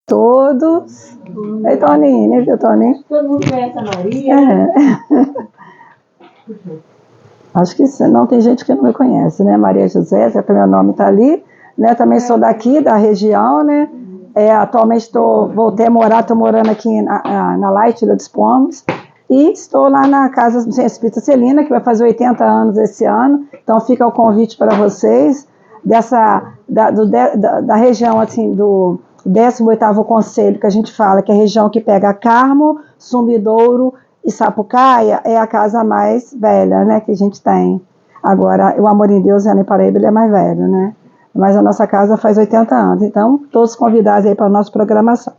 Todos. Oi, Toninho, né, viu, Toninho? Todo mundo conhece a Maria. Acho que não tem gente que não me conhece, né? Maria José, que meu nome está ali, né? Também sou daqui, da região, né? Atualmente estou morando aqui na Light dos Pomos, e estou lá na Casa do Centro Espírita Celina, que vai fazer 80 anos esse ano. Então fica o convite para vocês, da região assim, do 18º Conselho, que a gente fala, que é a região que pega Carmo, Sumidouro e Sapucaia, é a casa mais velha, né, que a gente tem. Agora, o Amor em Deus, em Paraíba, ele é mais velho, né? Mas a nossa casa faz 80 anos, então todos convidados aí para a nossa programação.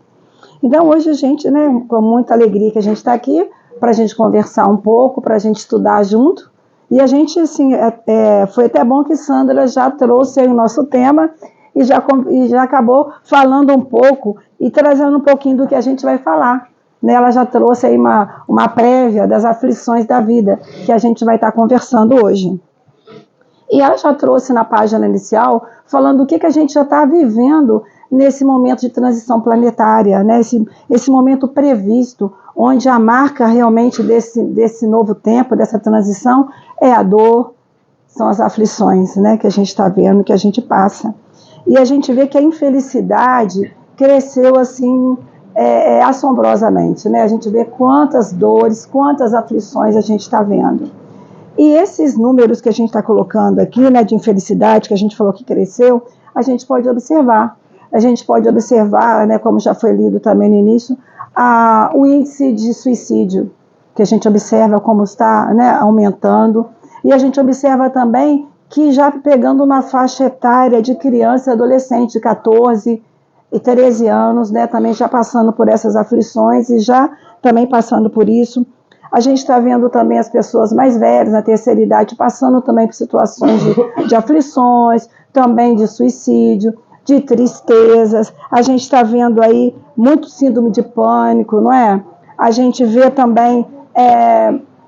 Então hoje a gente, né, com muita alegria que a gente está aqui, para a gente conversar um pouco, para a gente estudar junto, e a gente, assim, foi até bom que Sandra já trouxe aí o nosso tema, e já acabou falando um pouco, e trazendo um pouquinho do que a gente vai falar, né? Ela já trouxe aí uma prévia das aflições da vida, que a gente vai estar conversando hoje. E ela já trouxe na página inicial, falando o que a gente já está vivendo nesse momento de transição planetária, né? Esse momento previsto, onde a marca realmente desse novo tempo, dessa transição, é a dor, são as aflições, né? Que a gente está vendo, que a gente passa. E a gente vê que a infelicidade cresceu assim, assombrosamente, né? A gente vê quantas dores, quantas aflições a gente está vendo. E esses números que a gente está colocando aqui, né, de infelicidade, que a gente falou que cresceu, a gente pode observar. A gente pode observar, né, como já foi lido também no início, o índice de suicídio, que a gente observa como está, né, aumentando. E a gente observa também que já pegando uma faixa etária de criança e adolescente de 14 e 13 anos, né, também já passando por essas aflições e já também passando por isso. A gente está vendo também as pessoas mais velhas, na terceira idade, passando também por situações de aflições, também de suicídio, de tristezas. A gente está vendo aí muito síndrome de pânico, não é? A gente vê também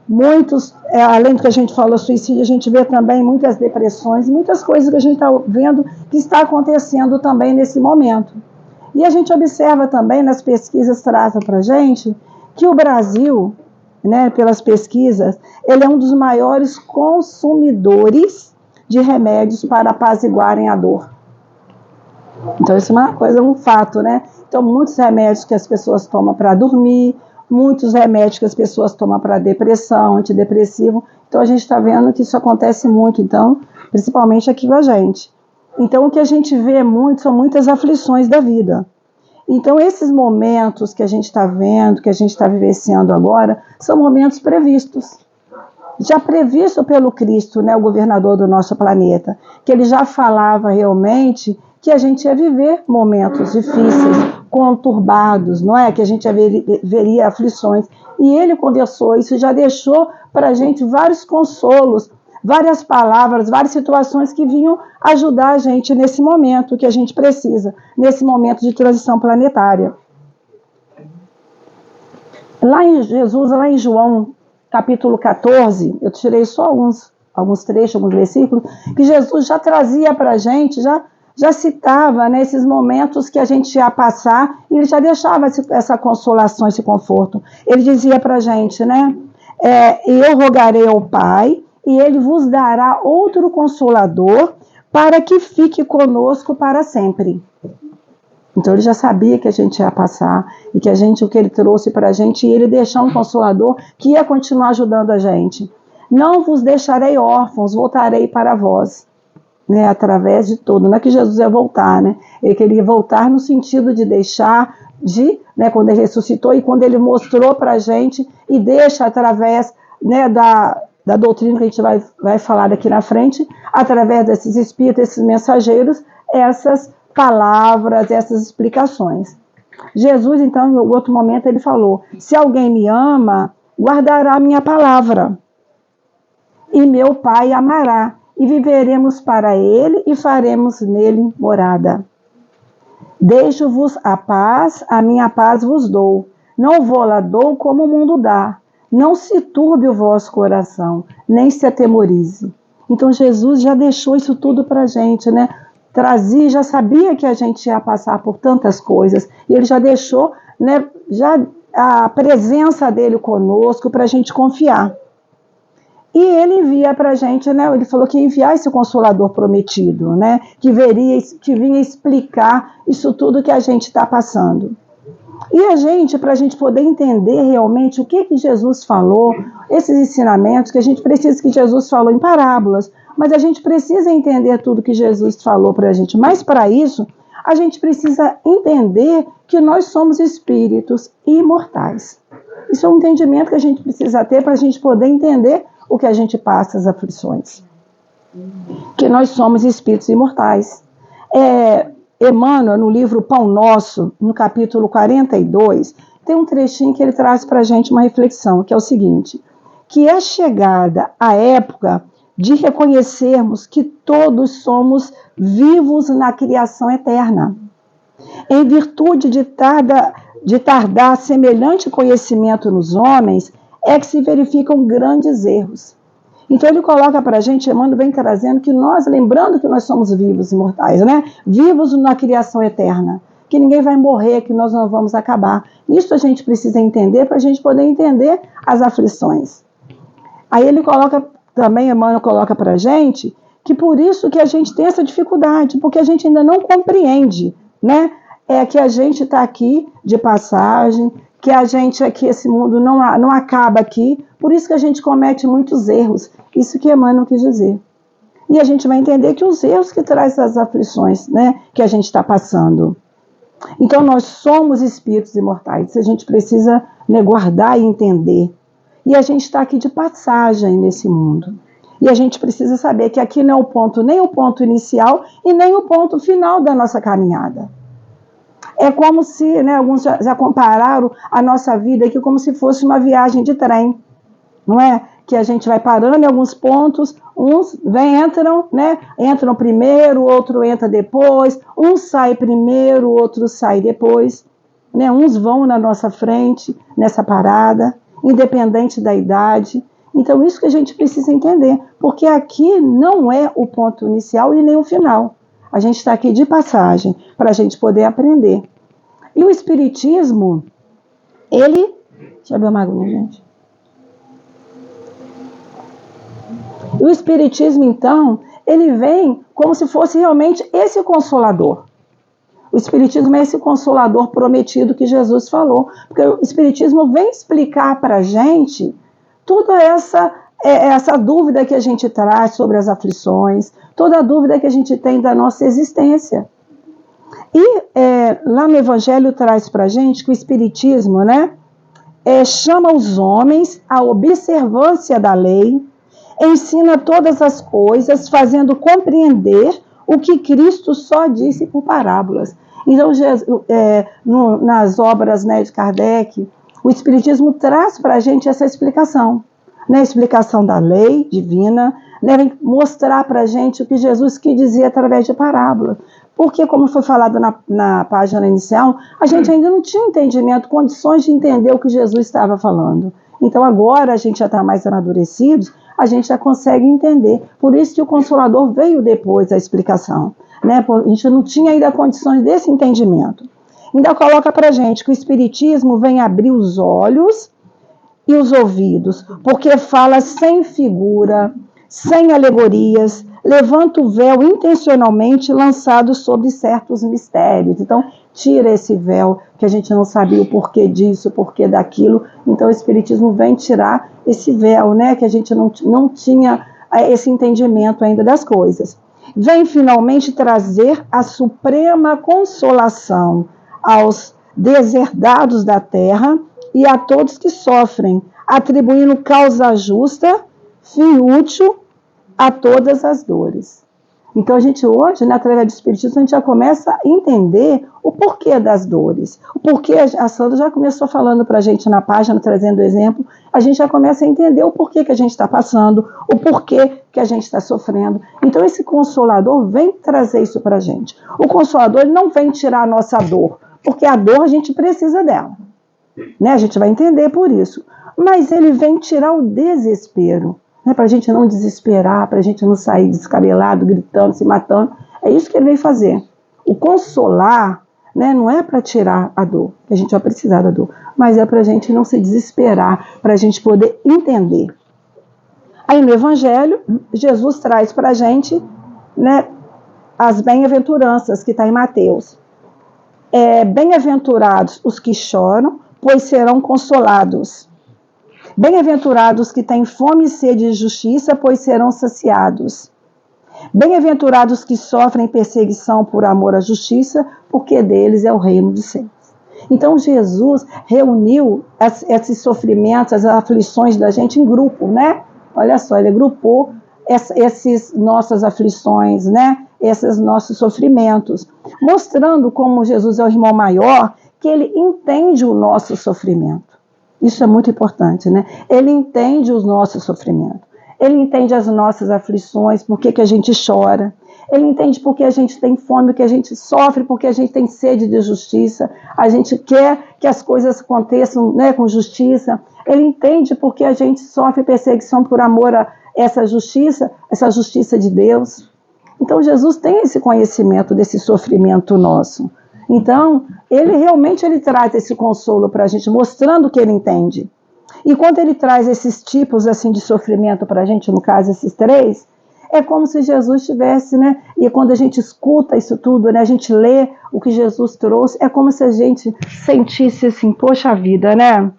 muitos, além do que a gente falou, suicídio, a gente vê também muitas depressões, muitas coisas que a gente está vendo que está acontecendo também nesse momento. E a gente observa também, nas pesquisas trazem para a gente, que o Brasil, né, pelas pesquisas, ele é um dos maiores consumidores de remédios para apaziguarem a dor. Então isso é uma coisa, um fato, né? Então muitos remédios que as pessoas tomam para dormir, muitos remédios que as pessoas tomam para depressão, antidepressivo. Então a gente está vendo que isso acontece muito, então, principalmente aqui com a gente. Então o que a gente vê muito são muitas aflições da vida. Então, esses momentos que a gente está vendo, que a gente está vivenciando agora, são momentos previstos. Já previsto pelo Cristo, né, o governador do nosso planeta, que ele já falava realmente que a gente ia viver momentos difíceis, conturbados, não é? Que a gente veria aflições. E ele conversou isso, já deixou para a gente vários consolos, várias palavras, várias situações que vinham ajudar a gente nesse momento que a gente precisa, nesse momento de transição planetária. Lá em João, capítulo 14, eu tirei só alguns trechos, alguns versículos, que Jesus já trazia para a gente, já citava, né, esses momentos que a gente ia passar, e ele já deixava essa consolação, esse conforto. Ele dizia para a gente, né, eu rogarei ao Pai, e ele vos dará outro consolador para que fique conosco para sempre. Então ele já sabia que a gente ia passar e que o que ele trouxe para a gente, e ele deixou um consolador que ia continuar ajudando a gente. Não vos deixarei órfãos, voltarei para vós, né, através de tudo. Não é que Jesus ia voltar, né? Ele queria voltar no sentido de deixar, né, quando ele ressuscitou e quando ele mostrou para a gente e deixa através, né, da doutrina que a gente vai falar daqui na frente, através desses espíritos, esses mensageiros, essas palavras, essas explicações. Jesus, então, em outro momento, ele falou: se alguém me ama, guardará a minha palavra, e meu Pai amará, e viveremos para ele e faremos nele morada. Deixo-vos a paz, a minha paz vos dou, não vou-la dou como o mundo dá. Não se turbe o vosso coração, nem se atemorize. Então Jesus já deixou isso tudo para a gente, né? trazia, já sabia que a gente ia passar por tantas coisas, e ele já deixou, né, já a presença dele conosco para a gente confiar. E ele envia para a gente, né, ele falou que ia enviar esse Consolador prometido, né, que vinha explicar isso tudo que a gente está passando. E a gente, para a gente poder entender realmente o que Jesus falou, esses ensinamentos, que a gente precisa que Jesus falou em parábolas, mas a gente precisa entender tudo que Jesus falou para a gente. Mas para isso, a gente precisa entender que nós somos espíritos imortais. Isso é um entendimento que a gente precisa ter para a gente poder entender o que a gente passa, as aflições. Que nós somos espíritos imortais. Emmanuel, no livro Pão Nosso, no capítulo 42, tem um trechinho que ele traz para a gente uma reflexão, que é o seguinte, que é chegada a época de reconhecermos que todos somos vivos na criação eterna. Em virtude de tardar semelhante conhecimento nos homens, é que se verificam grandes erros. Então ele coloca para a gente, Emmanuel vem trazendo que nós, lembrando que nós somos vivos, imortais, né? Vivos na criação eterna, que ninguém vai morrer, que nós não vamos acabar. Isso a gente precisa entender para a gente poder entender as aflições. Aí ele coloca, também Emmanuel coloca para a gente, que por isso que a gente tem essa dificuldade, porque a gente ainda não compreende, né? É que a gente está aqui de passagem, que a gente aqui, esse mundo não acaba aqui, por isso que a gente comete muitos erros. Isso que Emmanuel quis dizer. E a gente vai entender que os erros que trazem as aflições, né, que a gente está passando. Então nós somos espíritos imortais, a gente precisa, né, guardar e entender. E a gente está aqui de passagem nesse mundo. E a gente precisa saber que aqui não é o ponto, nem o ponto inicial e nem o ponto final da nossa caminhada. É como se, né, alguns já compararam a nossa vida aqui como se fosse uma viagem de trem, não é? Que a gente vai parando em alguns pontos, uns entram primeiro, outro entra depois, um sai primeiro, outro sai depois, né? Uns vão na nossa frente, nessa parada, independente da idade. Então isso que a gente precisa entender, porque aqui não é o ponto inicial e nem o final. A gente está aqui de passagem, para a gente poder aprender. E o Espiritismo, ele... Deixa eu abrir uma aguinha, gente. E o Espiritismo, então, ele vem como se fosse realmente esse Consolador. O Espiritismo é esse Consolador prometido que Jesus falou. Porque o Espiritismo vem explicar para a gente toda essa dúvida que a gente traz sobre as aflições, toda a dúvida que a gente tem da nossa existência. E lá no Evangelho traz para a gente que o Espiritismo, né, chama os homens à observância da lei, ensina todas as coisas, fazendo compreender o que Cristo só disse por parábolas. Então, nas obras, né, de Kardec, o Espiritismo traz para a gente essa explicação, né, a explicação da lei divina, né, vem mostrar para a gente o que Jesus quis dizer através de parábolas. Porque, como foi falado na página inicial, a gente ainda não tinha entendimento, condições de entender o que Jesus estava falando. Então, agora a gente já está mais amadurecido, a gente já consegue entender. Por isso que o Consolador veio depois da explicação, né? A gente não tinha ainda condições desse entendimento. Ainda coloca para a gente que o Espiritismo vem abrir os olhos e os ouvidos, porque fala sem figura, sem alegorias, levanta o véu intencionalmente lançado sobre certos mistérios. Então, tira esse véu, que a gente não sabia o porquê disso, o porquê daquilo. Então, o Espiritismo vem tirar esse véu, né, que a gente não tinha esse entendimento ainda das coisas. Vem, finalmente, trazer a suprema consolação aos deserdados da terra e a todos que sofrem, atribuindo causa justa, fim útil a todas as dores. Então a gente hoje, né, através do Espiritismo, a gente já começa a entender o porquê das dores. O porquê, a Sandra já começou falando para a gente na página, trazendo exemplo, a gente já começa a entender o porquê que a gente está passando, o porquê que a gente está sofrendo. Então esse Consolador vem trazer isso para a gente. O Consolador ele não vem tirar a nossa dor, porque a dor a gente precisa dela, né? A gente vai entender por isso. Mas ele vem tirar o desespero, né, para a gente não desesperar, para a gente não sair descabelado, gritando, se matando. É isso que ele veio fazer. O consolar, né, não é para tirar a dor, que a gente vai precisar da dor, mas é para a gente não se desesperar, para a gente poder entender. Aí no Evangelho, Jesus traz para a gente, né, as bem-aventuranças que está em Mateus. Bem-aventurados os que choram, pois serão consolados. Bem-aventurados que têm fome e sede de justiça, pois serão saciados. Bem-aventurados que sofrem perseguição por amor à justiça, porque deles é o reino dos céus. Então Jesus reuniu esses sofrimentos, as aflições da gente em grupo, né? Olha só, ele agrupou essas nossas aflições, né? Esses nossos sofrimentos, mostrando como Jesus é o irmão maior, que ele entende o nosso sofrimento. Isso é muito importante, né? Ele entende os nossos sofrimentos. Ele entende as nossas aflições, por que a gente chora. Ele entende por que a gente tem fome, por que a gente sofre, porque a gente tem sede de justiça. A gente quer que as coisas aconteçam, né, com justiça. Ele entende por que a gente sofre perseguição por amor a essa justiça de Deus. Então Jesus tem esse conhecimento desse sofrimento nosso. Então, ele traz esse consolo para a gente, mostrando que ele entende. E quando ele traz esses tipos assim de sofrimento para a gente, no caso esses 3, é como se Jesus tivesse, né? E quando a gente escuta isso tudo, né? A gente lê o que Jesus trouxe, é como se a gente sentisse assim, poxa vida, né?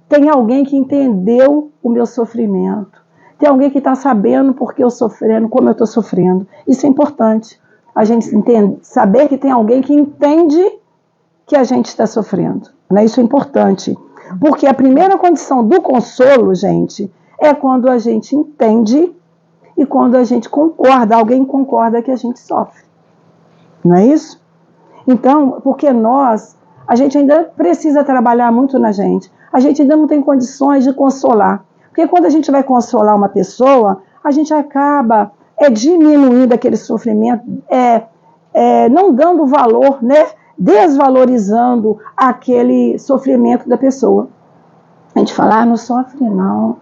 Tem alguém que entendeu o meu sofrimento. Tem alguém que está sabendo por que eu estou sofrendo, como eu estou sofrendo. Isso é importante. A gente saber que tem alguém que entende que a gente está sofrendo. Né? Isso é importante. Porque a primeira condição do consolo, gente, é quando a gente entende e quando a gente concorda, alguém concorda que a gente sofre. Não é isso? Então, porque a gente ainda precisa trabalhar muito na gente. A gente ainda não tem condições de consolar. Porque quando a gente vai consolar uma pessoa, a gente acaba diminuindo aquele sofrimento, não dando valor, né? Desvalorizando aquele sofrimento da pessoa. A gente fala, não sofre não.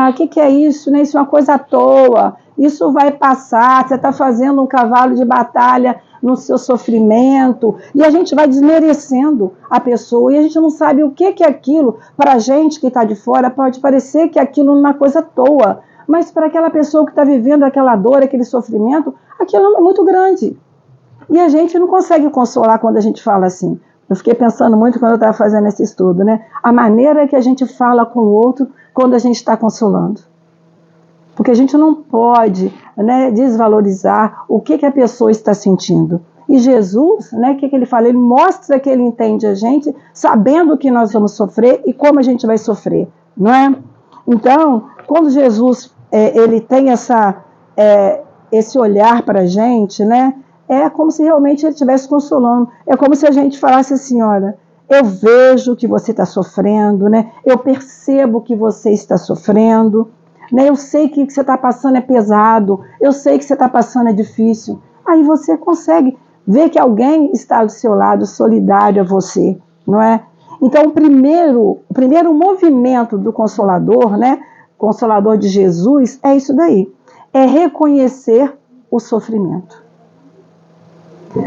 O que é isso? Né? Isso é uma coisa à toa. Isso vai passar, você está fazendo um cavalo de batalha no seu sofrimento. E a gente vai desmerecendo a pessoa e a gente não sabe o que é aquilo. Para a gente que está de fora, pode parecer que aquilo é uma coisa à toa. Mas para aquela pessoa que está vivendo aquela dor, aquele sofrimento, aquilo é muito grande. E a gente não consegue consolar quando a gente fala assim. Eu fiquei pensando muito quando eu estava fazendo esse estudo, né? A maneira que a gente fala com o outro quando a gente está consolando. Porque a gente não pode, né, desvalorizar o que a pessoa está sentindo. E Jesus, né, o que ele fala? Ele mostra que ele entende a gente, sabendo que nós vamos sofrer e como a gente vai sofrer, não é? Então, quando Jesus ele tem esse olhar para a gente, né? É como se realmente ele estivesse consolando. É como se a gente falasse assim, olha, eu vejo que você está sofrendo, né? Eu percebo que você está sofrendo, né? Eu sei que o que você está passando é pesado, eu sei que você está passando é difícil. Aí você consegue ver que alguém está do seu lado, solidário a você, não é? Então, o primeiro movimento do Consolador, né? Consolador de Jesus, é isso daí. É reconhecer o sofrimento.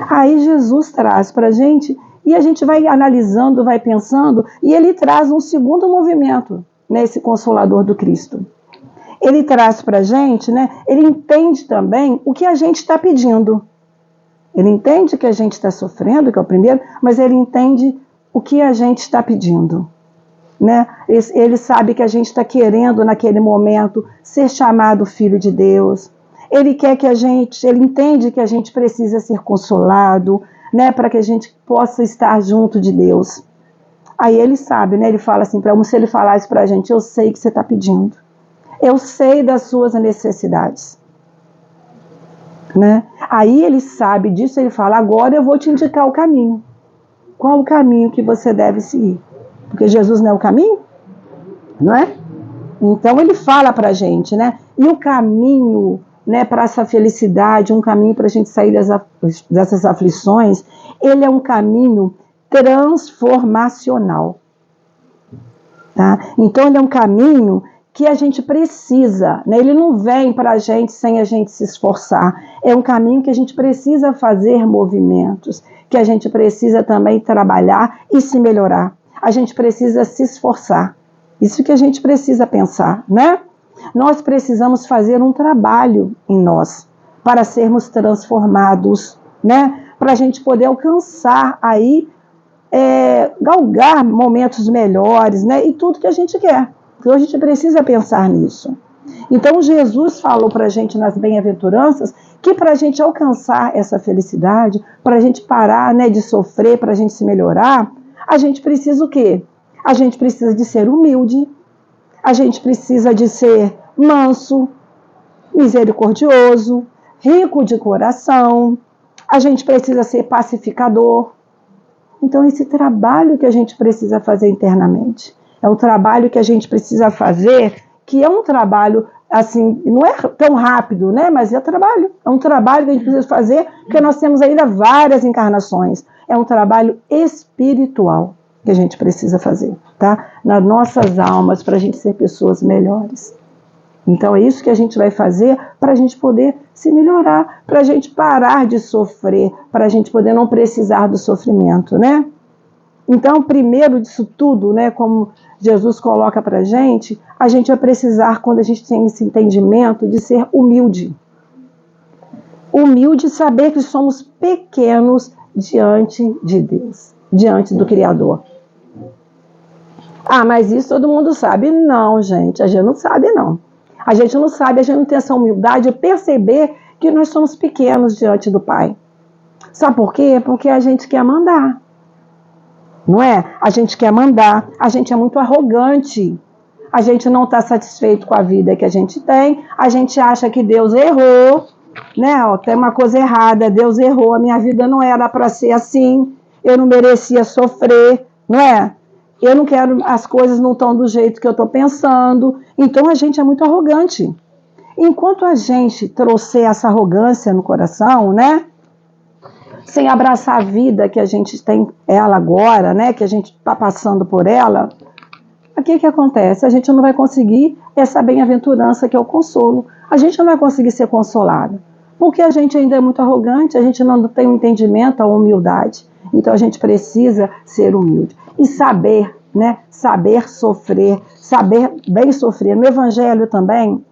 Aí Jesus traz para a gente, e a gente vai analisando, vai pensando, e ele traz um segundo movimento nesse Consolador do Cristo. Ele traz para a gente, né, ele entende também o que a gente está pedindo. Ele entende que a gente está sofrendo, que é o primeiro, mas ele entende o que a gente está pedindo. Né? Ele sabe que a gente está querendo, naquele momento, ser chamado filho de Deus. Ele quer que ele entende que a gente precisa ser consolado, né, para que a gente possa estar junto de Deus. Aí ele sabe, né, ele fala assim, se ele falasse para a gente, eu sei que você está pedindo. Eu sei das suas necessidades. Né? Aí ele sabe disso, ele fala, agora eu vou te indicar o caminho. Qual o caminho que você deve seguir? Porque Jesus não é o caminho, não é? Então ele fala para a gente, né? E o caminho, né, para essa felicidade, um caminho para a gente sair dessas aflições, ele é um caminho transformacional. Tá? Então ele é um caminho que a gente precisa, né? Ele não vem para a gente sem a gente se esforçar. É um caminho que a gente precisa fazer movimentos, que a gente precisa também trabalhar e se melhorar. A gente precisa se esforçar. Isso que a gente precisa pensar, né? Nós precisamos fazer um trabalho em nós para sermos transformados, né? Para a gente poder alcançar aí, galgar momentos melhores, né? E tudo que a gente quer. Então a gente precisa pensar nisso. Então Jesus falou para a gente nas bem-aventuranças que para a gente alcançar essa felicidade, para a gente parar, né, de sofrer, para a gente se melhorar, a gente precisa o quê? A gente precisa de ser humilde, a gente precisa de ser manso, misericordioso, rico de coração, a gente precisa ser pacificador. Então esse trabalho que a gente precisa fazer internamente, é um trabalho que a gente precisa fazer, que é um trabalho, assim, não é tão rápido, né? Mas é trabalho. É um trabalho que a gente precisa fazer, porque nós temos ainda várias encarnações. É um trabalho espiritual que a gente precisa fazer, tá? Nas nossas almas, para a gente ser pessoas melhores. Então é isso que a gente vai fazer para a gente poder se melhorar, para a gente parar de sofrer, para a gente poder não precisar do sofrimento, né? Então, primeiro disso tudo, né, como Jesus coloca para a gente vai precisar, quando a gente tem esse entendimento, de ser humilde. Humilde, saber que somos pequenos diante de Deus, diante do Criador. Ah, mas isso todo mundo sabe. Não, gente, a gente não sabe, não. A gente não sabe, a gente não tem essa humildade de perceber que nós somos pequenos diante do Pai. Sabe por quê? Porque a gente quer mandar. Não é? A gente quer mandar, a gente é muito arrogante, a gente não está satisfeito com a vida que a gente tem, a gente acha que Deus errou, né? Ó, tem uma coisa errada, Deus errou, a minha vida não era para ser assim, eu não merecia sofrer, não é? Eu não quero, as coisas não estão do jeito que eu estou pensando, então a gente é muito arrogante. Enquanto a gente trouxer essa arrogância no coração, né? Sem abraçar a vida que a gente tem ela agora, né? Que a gente está passando por ela, o que acontece? A gente não vai conseguir essa bem-aventurança que é o consolo. A gente não vai conseguir ser consolado, porque a gente ainda é muito arrogante, a gente não tem o entendimento, a humildade. Então a gente precisa ser humilde e saber, né? Saber sofrer, saber bem sofrer. No Evangelho também,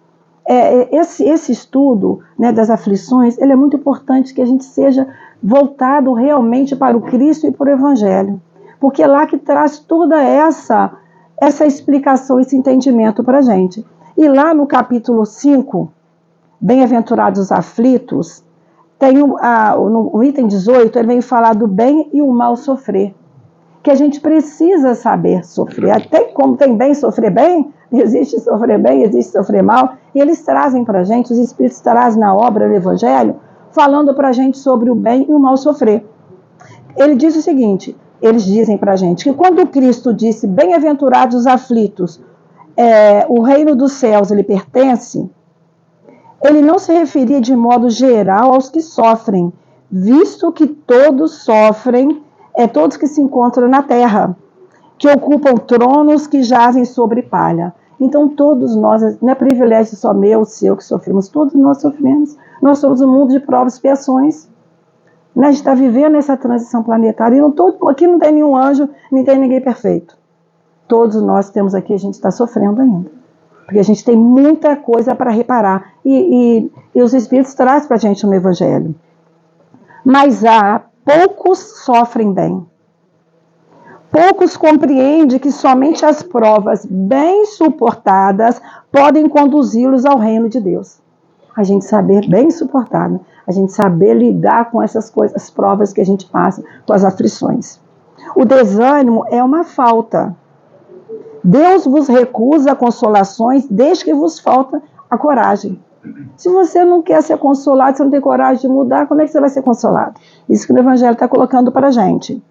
esse estudo, né, das aflições, ele é muito importante que a gente seja voltado realmente para o Cristo e para o Evangelho, porque é lá que traz toda essa explicação, esse entendimento para a gente. E lá no capítulo 5, Bem-aventurados os aflitos, tem no item 18, ele vem falar do bem e o mal sofrer, que a gente precisa saber sofrer. Até como tem bem sofrer bem, existe sofrer bem, existe sofrer mal, e eles trazem para a gente, os Espíritos trazem na obra do Evangelho, falando para a gente sobre o bem e o mal sofrer. Ele diz o seguinte, eles dizem para a gente, que quando Cristo disse, bem-aventurados os aflitos, o reino dos céus lhe pertence, ele não se referia de modo geral aos que sofrem, visto que todos sofrem, todos que se encontram na terra, que ocupam tronos que jazem sobre palha. Então todos nós, não é privilégio só meu, seu, que sofremos, todos nós sofremos. Nós somos um mundo de provas e expiações. A gente está vivendo essa transição planetária. E aqui não tem nenhum anjo, nem tem ninguém perfeito. Todos nós temos aqui, a gente está sofrendo ainda. Porque a gente tem muita coisa para reparar. E os Espíritos trazem para a gente no Evangelho. Mas poucos sofrem bem. Poucos compreendem que somente as provas bem suportadas podem conduzi-los ao reino de Deus. A gente saber bem suportar, né? A gente saber lidar com essas coisas, as provas que a gente passa, com as aflições. O desânimo é uma falta. Deus vos recusa consolações desde que vos falta a coragem. Se você não quer ser consolado, se não tem coragem de mudar, como é que você vai ser consolado? Isso que o Evangelho está colocando para a gente.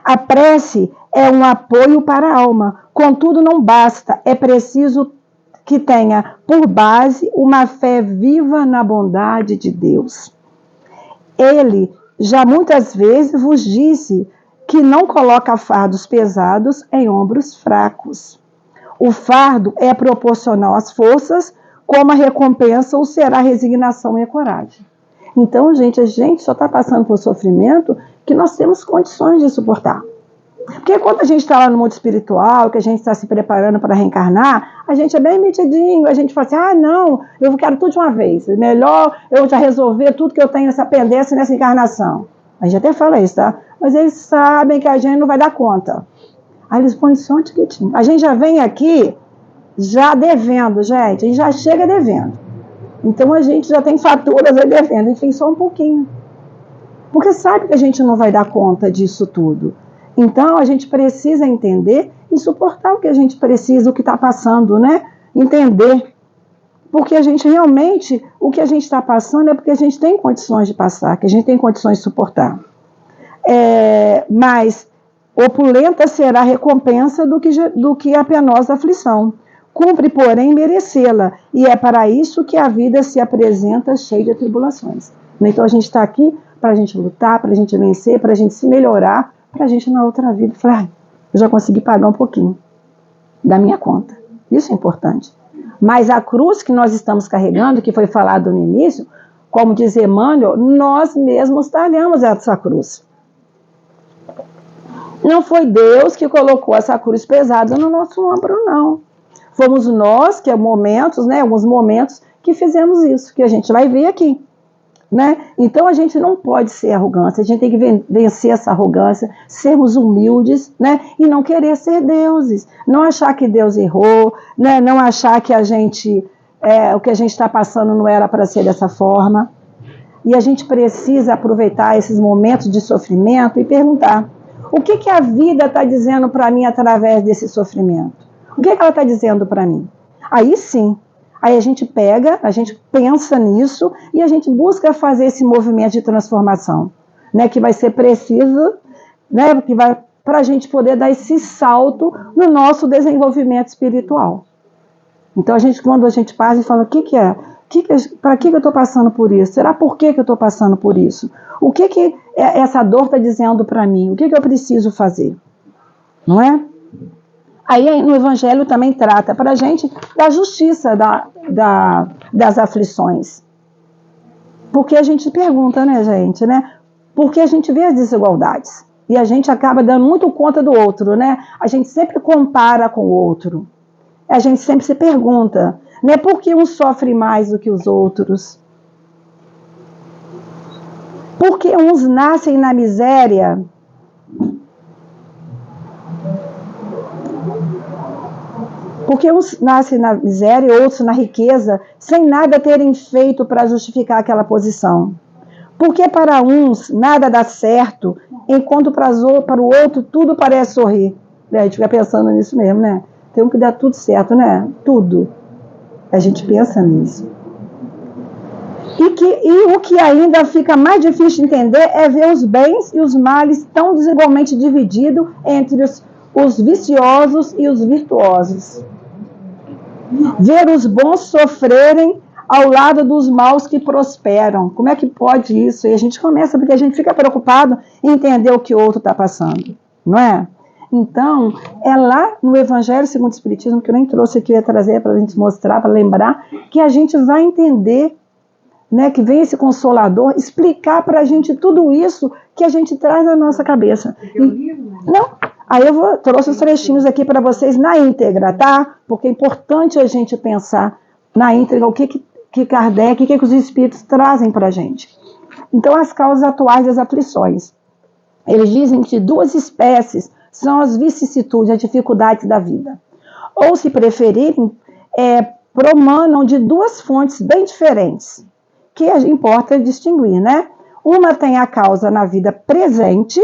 A prece é um apoio para a alma, contudo não basta, é preciso que tenha por base uma fé viva na bondade de Deus. Ele já muitas vezes vos disse que não coloca fardos pesados em ombros fracos. O fardo é proporcional às forças, como a recompensa o será a resignação e a coragem. Então, gente, a gente só está passando por sofrimento que nós temos condições de suportar. Porque quando a gente está lá no mundo espiritual, que a gente está se preparando para reencarnar, a gente é bem metidinho, a gente fala assim, não, eu quero tudo de uma vez, melhor eu já resolver tudo que eu tenho nessa pendência, nessa encarnação. A gente até fala isso, tá? Mas eles sabem que a gente não vai dar conta. Aí eles põem só um tiquetinho. A gente já vem aqui já devendo, gente, a gente já chega devendo. Então a gente já tem faturas aí devendo, a gente tem só um pouquinho. Porque sabe que a gente não vai dar conta disso tudo. Então, a gente precisa entender e suportar o que a gente precisa, o que está passando, né? Entender. Porque a gente realmente, o que a gente está passando é porque a gente tem condições de passar, que a gente tem condições de suportar. Mas opulenta será a recompensa do que a penosa aflição. Cumpre, porém, merecê-la. E é para isso que a vida se apresenta cheia de tribulações. Então, a gente está aqui para a gente lutar, para a gente vencer, para a gente se melhorar, para a gente na outra vida falar, eu já consegui pagar um pouquinho da minha conta. Isso é importante. Mas a cruz que nós estamos carregando, que foi falado no início, como diz Emmanuel, nós mesmos talhamos essa cruz. Não foi Deus que colocou essa cruz pesada no nosso ombro, não. Fomos nós que alguns momentos que fizemos isso, que a gente vai ver aqui. Né? Então a gente não pode ser arrogante, a gente tem que vencer essa arrogância, sermos humildes, né? E não querer ser deuses, não achar que Deus errou, né? Não achar que o que a gente está passando não era para ser dessa forma. E a gente precisa aproveitar esses momentos de sofrimento e perguntar, o que a vida está dizendo para mim através desse sofrimento? O que ela está dizendo para mim? Aí sim, aí a gente pensa nisso e a gente busca fazer esse movimento de transformação, né, que vai ser preciso, né, para a gente poder dar esse salto no nosso desenvolvimento espiritual. Então, quando a gente passa e fala, para que eu estou passando por isso? Será por que eu estou passando por isso? O que essa dor está dizendo para mim? O que eu preciso fazer? Não é? Aí no Evangelho também trata para a gente da justiça das aflições. Porque a gente pergunta, né, gente, né? Porque a gente vê as desigualdades. E a gente acaba dando muito conta do outro, né? A gente sempre compara com o outro. A gente sempre se pergunta, né? Por que uns sofrem mais do que os outros? Por que uns nascem na miséria? Porque uns nascem na miséria e outros na riqueza, sem nada terem feito para justificar aquela posição. Porque para uns nada dá certo, enquanto para o outro tudo parece sorrir. A gente fica pensando nisso mesmo, né? Tem que dar tudo certo, né? Tudo. A gente pensa nisso. E o que ainda fica mais difícil de entender é ver os bens e os males tão desigualmente divididos entre os viciosos e os virtuosos. Ver os bons sofrerem ao lado dos maus que prosperam. Como é que pode isso? E a gente começa porque a gente fica preocupado em entender o que o outro está passando, não é? Então, é lá no Evangelho segundo o Espiritismo, que eu nem trouxe aqui, eu ia trazer para a gente mostrar, para lembrar, que a gente vai entender, né, que vem esse Consolador explicar para a gente tudo isso que a gente traz na nossa cabeça. Não, aí trouxe os trechinhos aqui para vocês na íntegra, tá? Porque é importante a gente pensar na íntegra o que Kardec, o que os Espíritos trazem para a gente. Então, as causas atuais das aflições. Eles dizem que duas espécies são as vicissitudes, as dificuldades da vida. Ou, se preferirem, promanam de duas fontes bem diferentes, que importa distinguir, né? Uma tem a causa na vida presente,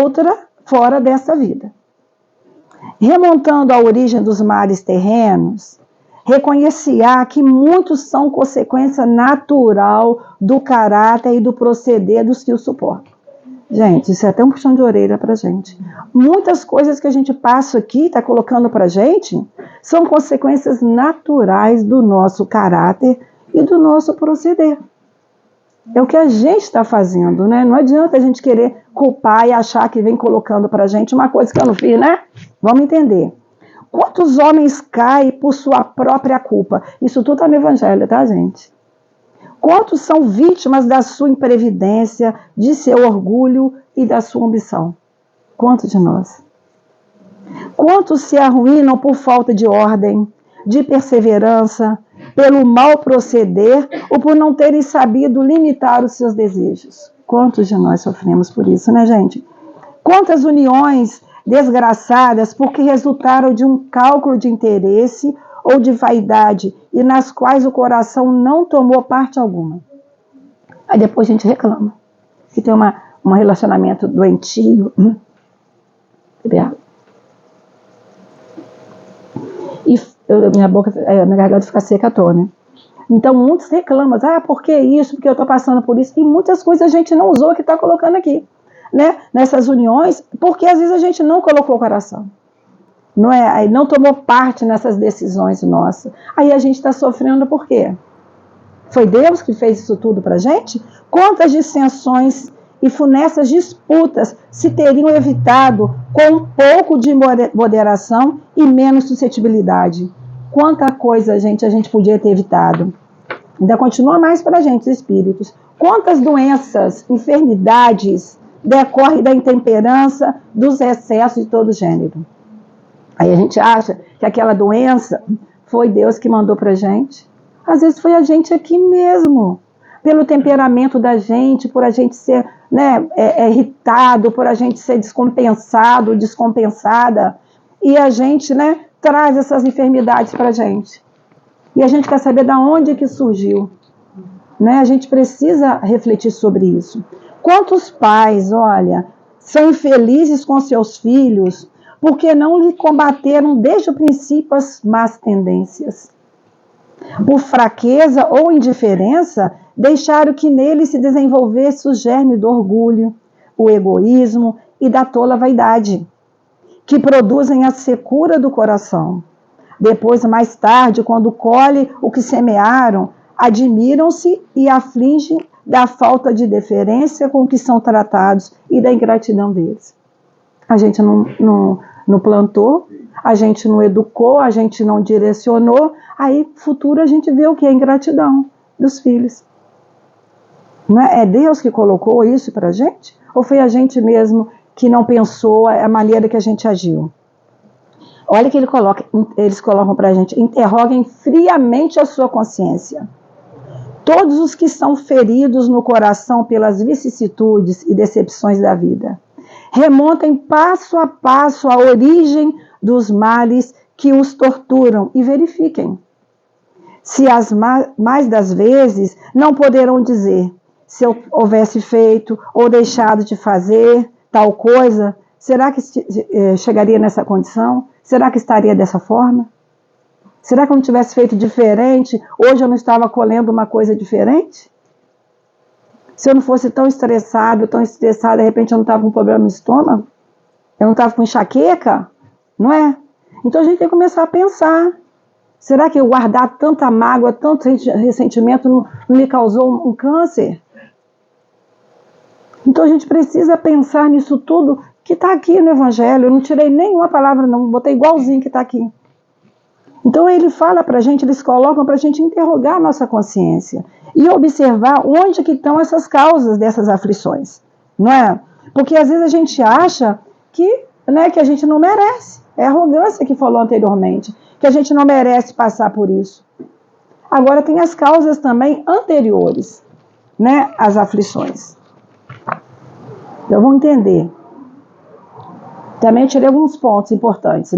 outra fora dessa vida. Remontando à origem dos males terrenos, reconhecerá que muitos são consequência natural do caráter e do proceder dos que o suportam. Gente, isso é até um puxão de orelha pra gente. Muitas coisas que a gente passa aqui, está colocando pra gente, são consequências naturais do nosso caráter e do nosso proceder. É o que a gente está fazendo, né? Não adianta a gente querer culpar e achar que vem colocando pra gente uma coisa que eu não fiz, né? Vamos entender. Quantos homens caem por sua própria culpa? Isso tudo está no Evangelho, tá, gente? Quantos são vítimas da sua imprevidência, de seu orgulho e da sua ambição? Quantos de nós? Quantos se arruinam por falta de ordem, de perseverança, pelo mal proceder ou por não terem sabido limitar os seus desejos? Quantos de nós sofremos por isso, né, gente? Quantas uniões desgraçadas porque resultaram de um cálculo de interesse ou de vaidade e nas quais o coração não tomou parte alguma. Aí depois a gente reclama que tem um relacionamento doentio. E minha garganta fica seca à toa, né? Então muitos reclamam, por que isso? Porque eu estou passando por isso. E muitas coisas a gente não usou que está colocando aqui, né? Nessas uniões, porque às vezes a gente não colocou o coração. Não é? Aí não tomou parte nessas decisões nossas. Aí a gente está sofrendo por quê? Foi Deus que fez isso tudo para a gente? Quantas dissensões e funestas disputas se teriam evitado com um pouco de moderação e menos suscetibilidade? Quanta coisa a gente podia ter evitado. Ainda continua mais para a gente, os espíritos. Quantas doenças, enfermidades decorrem da intemperança, dos excessos de todo gênero. Aí a gente acha que aquela doença foi Deus que mandou para a gente. Às vezes foi a gente aqui mesmo, pelo temperamento da gente, por a gente ser irritado, por a gente ser descompensado, descompensada, e a gente traz essas enfermidades para a gente. E a gente quer saber de onde que surgiu. A gente precisa refletir sobre isso. Quantos pais, são infelizes com seus filhos porque não lhe combateram desde o princípio as más tendências. Por fraqueza ou indiferença, deixaram que nele se desenvolvesse o germe do orgulho, o egoísmo e da tola vaidade, que produzem a secura do coração. Depois, mais tarde, quando colhe o que semearam, admiram-se e afligem da falta de deferência com que são tratados e da ingratidão deles. A gente não plantou, a gente não educou, a gente não direcionou, aí futuro a gente vê o que é ingratidão dos filhos. Não é Deus que colocou isso para a gente? Ou foi a gente mesmo que não pensou a maneira que a gente agiu? Olha que eles colocam para a gente: interroguem friamente a sua consciência. Todos os que são feridos no coração pelas vicissitudes e decepções da vida, remontem passo a passo a origem dos males que os torturam e verifiquem. Se as mais das vezes não poderão dizer: se eu houvesse feito ou deixado de fazer tal coisa, será que chegaria nessa condição? Será que estaria dessa forma? Será que eu não tivesse feito diferente, hoje eu não estava colhendo uma coisa diferente? Se eu não fosse tão estressado, de repente eu não estava com problema no estômago? Eu não estava com enxaqueca? Não é? Então a gente tem que começar a pensar. Será que eu guardar tanta mágoa, tanto ressentimento não me causou um câncer? Então a gente precisa pensar nisso tudo que está aqui no Evangelho. Eu não tirei nenhuma palavra, não, botei igualzinho que está aqui. Então ele fala para a gente, eles colocam para a gente interrogar a nossa consciência e observar onde que estão essas causas dessas aflições, não é? Porque às vezes a gente acha que a gente não merece. É a arrogância que falou anteriormente, que a gente não merece passar por isso. Agora tem as causas também anteriores, às aflições. Então vamos entender. Também tirei alguns pontos importantes,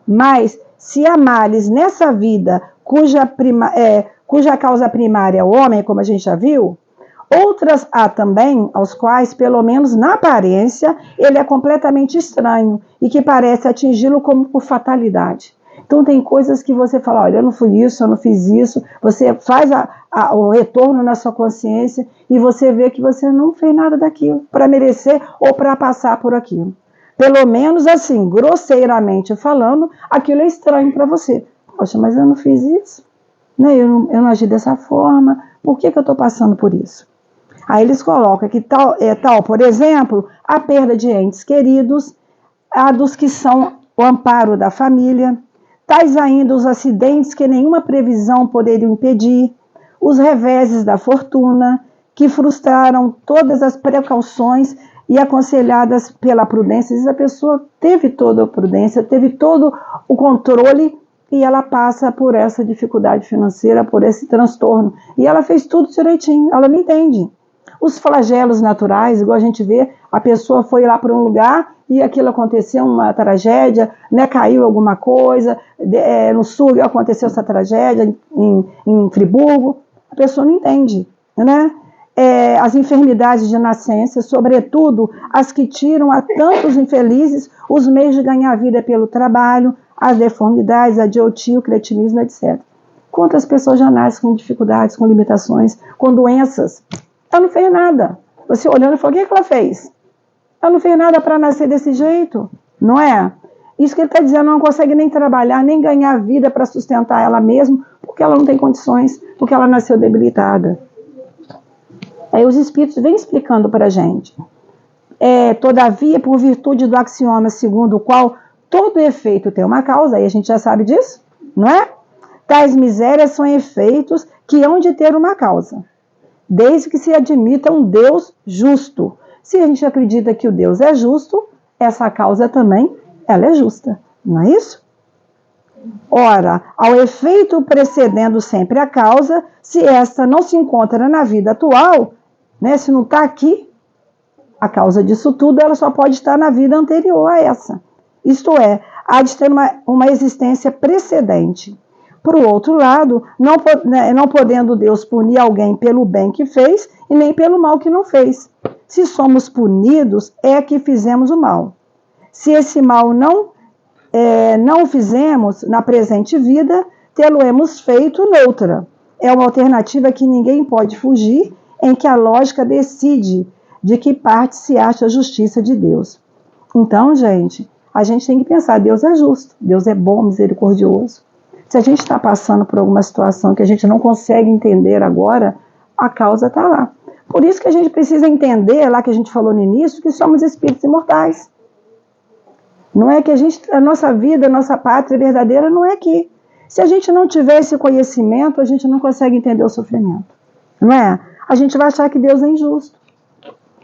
Mas se há males nessa vida cuja causa primária é o homem, como a gente já viu, outras há também aos quais, pelo menos na aparência, ele é completamente estranho e que parece atingi-lo como por fatalidade. Então tem coisas que você fala: olha, eu não fui isso, eu não fiz isso. Você faz o retorno na sua consciência e você vê que você não fez nada daquilo para merecer ou para passar por aquilo. Pelo menos assim, grosseiramente falando, aquilo é estranho para você. Poxa, mas eu não fiz isso, eu não agi dessa forma, por que eu estou passando por isso? Aí eles colocam que tal, por exemplo, a perda de entes queridos, a dos que são o amparo da família, tais ainda os acidentes que nenhuma previsão poderia impedir, os reveses da fortuna, que frustraram todas as precauções e aconselhadas pela prudência. Diz, a pessoa teve toda a prudência, teve todo o controle e ela passa por essa dificuldade financeira, por esse transtorno. E ela fez tudo direitinho, ela não entende. Os flagelos naturais, igual a gente vê, a pessoa foi lá para um lugar e aquilo aconteceu, uma tragédia, né, caiu alguma coisa, no sul aconteceu essa tragédia, em Friburgo, a pessoa não entende, né? As enfermidades de nascença, sobretudo as que tiram a tantos infelizes os meios de ganhar vida pelo trabalho, as deformidades, a idiotia, o cretinismo, etc. Quantas pessoas já nascem com dificuldades, com limitações, com doenças? Ela não fez nada. Você olhando e falou, o que ela fez? Ela não fez nada para nascer desse jeito, não é? Isso que ele está dizendo, não consegue nem trabalhar, nem ganhar vida para sustentar ela mesma, porque ela não tem condições, porque ela nasceu debilitada. Aí os espíritos vêm explicando para a gente. Todavia, por virtude do axioma segundo o qual todo efeito tem uma causa, aí a gente já sabe disso, não é? Tais misérias são efeitos que hão de ter uma causa, desde que se admita um Deus justo. Se a gente acredita que o Deus é justo, essa causa também, ela é justa, não é isso? Ora, ao efeito precedendo sempre a causa, se esta não se encontra na vida atual, né, se não está aqui, a causa disso tudo, ela só pode estar na vida anterior a essa. Isto é, há de ter uma existência precedente. Por outro lado, não podendo Deus punir alguém pelo bem que fez e nem pelo mal que não fez. Se somos punidos, é que fizemos o mal. Se esse mal não o fizemos na presente vida, tê-lo-emos feito noutra. É uma alternativa que ninguém pode fugir, em que a lógica decide de que parte se acha a justiça de Deus. Então, gente, a gente tem que pensar, Deus é justo, Deus é bom, misericordioso. Se a gente está passando por alguma situação que a gente não consegue entender agora, a causa está lá. Por isso que a gente precisa entender, lá que a gente falou no início, que somos espíritos imortais. Não é que a nossa vida, a nossa pátria verdadeira não é aqui. Se a gente não tiver esse conhecimento, a gente não consegue entender o sofrimento. Não é? A gente vai achar que Deus é injusto.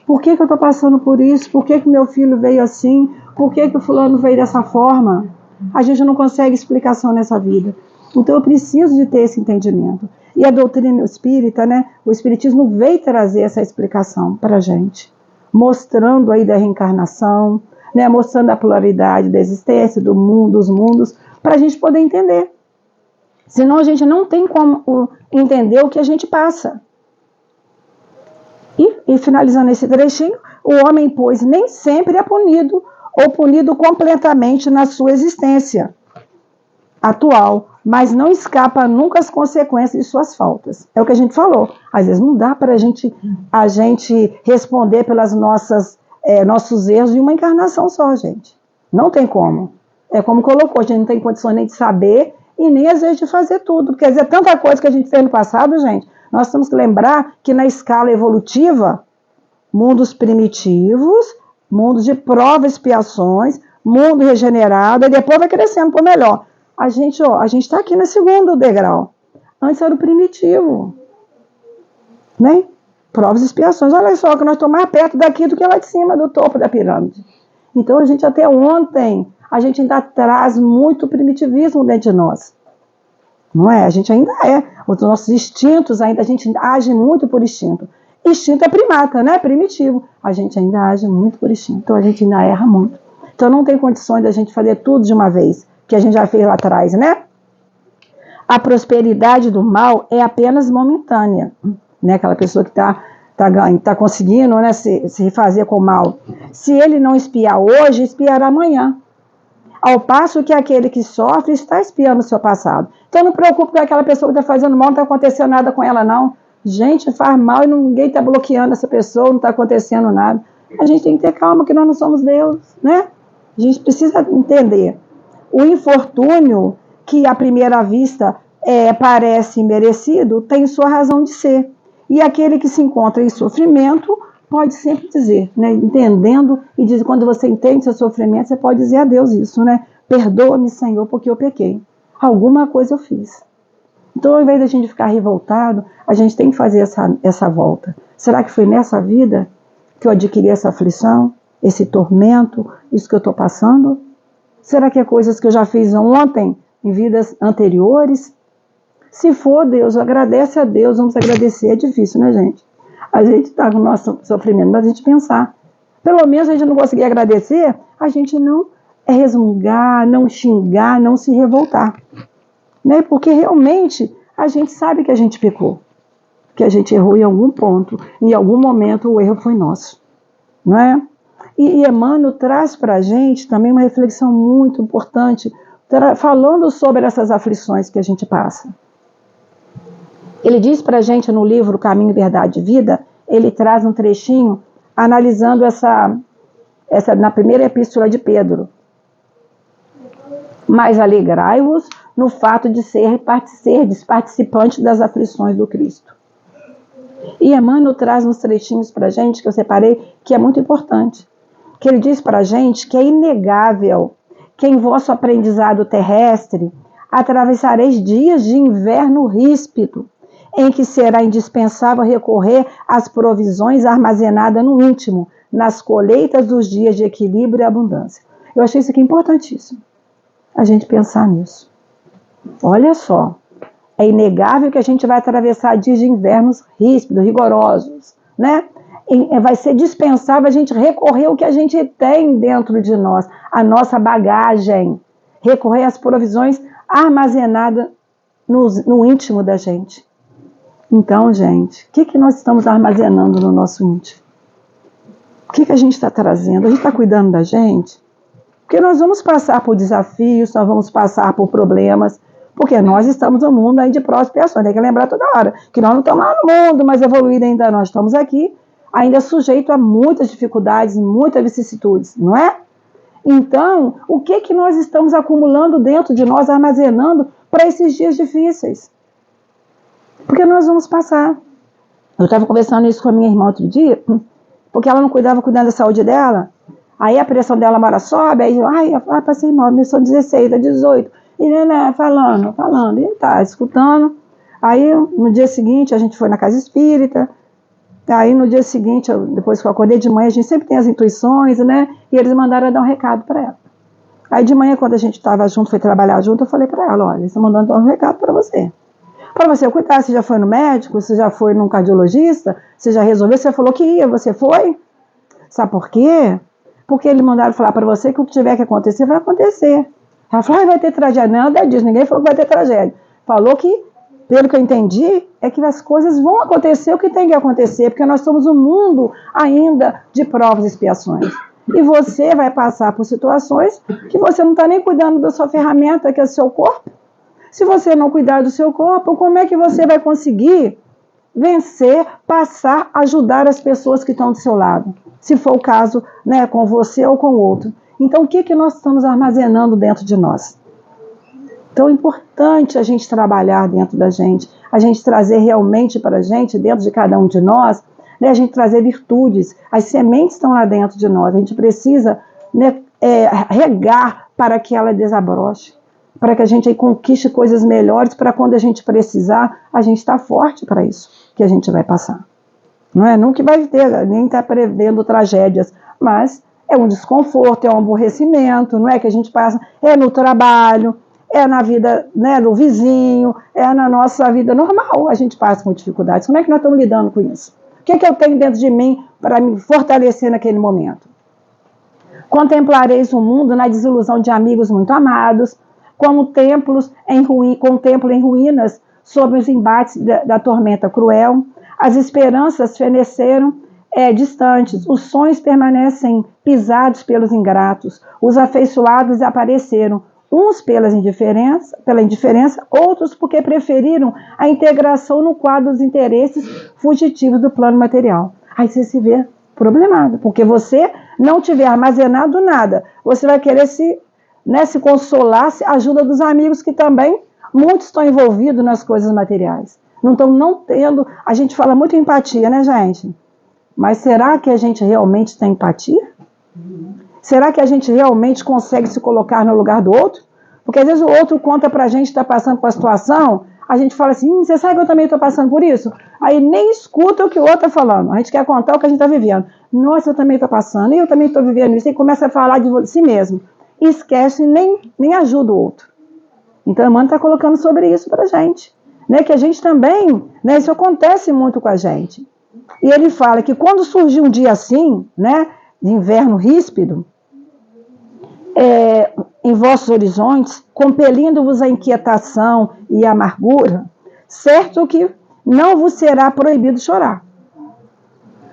Por que eu estou passando por isso? Por que meu filho veio assim? Por que o fulano veio dessa forma? A gente não consegue explicação nessa vida. Então eu preciso de ter esse entendimento. E a doutrina espírita, né, o espiritismo veio trazer essa explicação para a gente. Mostrando aí da reencarnação, né, mostrando a pluralidade da existência, do mundo, dos mundos, para a gente poder entender. Senão a gente não tem como entender o que a gente passa. E finalizando esse trechinho, o homem, pois, nem sempre é punido ou punido completamente na sua existência atual, mas não escapa nunca às consequências de suas faltas. É o que a gente falou. Às vezes não dá para a gente responder pelas nossos erros em uma encarnação só, gente. Não tem como. É como colocou, a gente não tem condições nem de saber e nem às vezes de fazer tudo. Porque às vezes é tanta coisa que a gente fez no passado, gente. Nós temos que lembrar que na escala evolutiva, mundos primitivos, mundos de prova e expiações, mundo regenerado, e depois vai crescendo por melhor. A gente está aqui no segundo degrau. Antes era o primitivo. Né? Provas e expiações. Olha só, que nós estamos mais perto daqui do que lá de cima, do topo da pirâmide. Então, a gente até ontem, a gente ainda traz muito primitivismo dentro de nós. Não é? A gente ainda os nossos instintos, a gente age muito por instinto. Instinto é primata, né? Primitivo. A gente ainda age muito por instinto. Então, a gente ainda erra muito. Então, não tem condições de a gente fazer tudo de uma vez, que a gente já fez lá atrás, né? A prosperidade do mal é apenas momentânea. Né? Aquela pessoa que está conseguindo, né, se fazer com o mal. Se ele não espiar hoje, espiará amanhã. Ao passo que aquele que sofre está espiando o seu passado. Então não preocupe com aquela pessoa que está fazendo mal, não está acontecendo nada com ela, não. Gente, faz mal e ninguém está bloqueando essa pessoa, não está acontecendo nada. A gente tem que ter calma, que nós não somos Deus, né? A gente precisa entender. O infortúnio, que à primeira vista parece merecido, tem sua razão de ser. E aquele que se encontra em sofrimento pode sempre dizer, né, entendendo, e diz, quando você entende seu sofrimento, você pode dizer a Deus isso, né? Perdoa-me, Senhor, porque eu pequei. Alguma coisa eu fiz. Então, ao invés de a gente ficar revoltado, a gente tem que fazer essa volta. Será que foi nessa vida que eu adquiri essa aflição, esse tormento, isso que eu estou passando? Será que é coisas que eu já fiz ontem, em vidas anteriores? Se for, Deus, agradece a Deus, vamos agradecer. É difícil, né, gente? A gente está com o nosso sofrimento, mas a gente pensar. Pelo menos a gente não conseguir agradecer, a gente não resmungar, não xingar, não se revoltar. Né? Porque realmente a gente sabe que a gente pecou, que a gente errou em algum ponto, em algum momento o erro foi nosso. Não é? E Emmanuel traz para a gente também uma reflexão muito importante, falando sobre essas aflições que a gente passa. Ele diz para a gente no livro Caminho, Verdade e Vida, ele traz um trechinho analisando essa na primeira epístola de Pedro. Mas alegrai-vos no fato de serdes participantes das aflições do Cristo. E Emmanuel traz uns trechinhos para a gente, que eu separei, que é muito importante. Que ele diz para a gente que é inegável que em vosso aprendizado terrestre atravessareis dias de inverno ríspido, em que será indispensável recorrer às provisões armazenadas no íntimo, nas colheitas dos dias de equilíbrio e abundância. Eu achei isso aqui importantíssimo, a gente pensar nisso. Olha só, é inegável que a gente vai atravessar dias de invernos ríspidos, rigorosos, né? Vai ser dispensável a gente recorrer ao que a gente tem dentro de nós, a nossa bagagem, recorrer às provisões armazenadas no íntimo da gente. Então, gente, o que nós estamos armazenando no nosso íntimo? O que a gente está trazendo? A gente está cuidando da gente? Porque nós vamos passar por desafios, nós vamos passar por problemas, porque nós estamos no mundo aí de prova e expiação. Tem que lembrar toda hora que nós não estamos lá no mundo mais evoluído ainda, nós estamos aqui, ainda sujeito a muitas dificuldades, muitas vicissitudes, não é? Então, o que nós estamos acumulando dentro de nós, armazenando para esses dias difíceis? Porque nós vamos passar. Eu estava conversando isso com a minha irmã outro dia, porque ela não cuidando da saúde dela, aí a pressão dela agora sobe, aí, passei mal, minha pressão 16, 18, e né, falando, e tá, escutando. Aí, no dia seguinte, a gente foi na casa espírita, aí no dia seguinte, depois que eu acordei de manhã, a gente sempre tem as intuições, né, e eles mandaram dar um recado para ela. Aí de manhã, quando a gente estava junto, foi trabalhar junto, eu falei para ela, olha, eles estão mandando dar um recado para você cuidar, você já foi no médico, você já foi num cardiologista, você já resolveu, você falou que ia, você foi? Sabe por quê? Porque eles mandaram falar para você que o que tiver que acontecer, vai acontecer. Ela falou, vai ter tragédia. Nada disso, ninguém falou que vai ter tragédia. Falou que, pelo que eu entendi, é que as coisas vão acontecer o que tem que acontecer, porque nós somos um mundo ainda de provas e expiações. E você vai passar por situações que você não está nem cuidando da sua ferramenta, que é o seu corpo. Se você não cuidar do seu corpo, como é que você vai conseguir vencer, passar, ajudar as pessoas que estão do seu lado? Se for o caso, né, com você ou com o outro. Então, o que nós estamos armazenando dentro de nós? Então, é importante a gente trabalhar dentro da gente, a gente trazer realmente para a gente, dentro de cada um de nós, né, a gente trazer virtudes. As sementes estão lá dentro de nós, a gente precisa, né, regar para que ela desabroche, para que a gente aí conquiste coisas melhores, para quando a gente precisar, a gente está forte para isso, que a gente vai passar. Não é? Nunca vai ter, nem está prevendo tragédias, mas é um desconforto, é um aborrecimento, não é? Que a gente passa, é no trabalho, é na vida, né, do vizinho, é na nossa vida normal, a gente passa com dificuldades. Como é que nós estamos lidando com isso? O que eu tenho dentro de mim para me fortalecer naquele momento? Contemplareis o mundo na desilusão de amigos muito amados, como templos com o templo em ruínas, sob os embates da tormenta cruel. As esperanças feneceram distantes, os sonhos permanecem pisados pelos ingratos, os afeiçoados apareceram, uns pela indiferença, outros porque preferiram a integração no quadro dos interesses fugitivos do plano material. Aí você se vê problemado, porque você não tiver armazenado nada, você vai querer se consolar, se ajuda dos amigos que também, muitos estão envolvidos nas coisas materiais. Não tendo, a gente fala muito em empatia, né, gente? Mas será que a gente realmente tem empatia? Será que a gente realmente consegue se colocar no lugar do outro? Porque às vezes o outro conta pra gente, está passando por uma situação, a gente fala assim, você sabe que eu também estou passando por isso? Aí nem escuta o que o outro está falando, a gente quer contar o que a gente está vivendo. Nossa, eu também estou passando, e eu também estou vivendo isso, e começa a falar de si mesmo. E esquece e nem ajuda o outro. Então, a Emmanuel está colocando sobre isso para a gente. Né? Que a gente também, né, isso acontece muito com a gente. E ele fala que quando surgir um dia assim, né, de inverno ríspido, em vossos horizontes, compelindo-vos a inquietação e a amargura, certo que não vos será proibido chorar.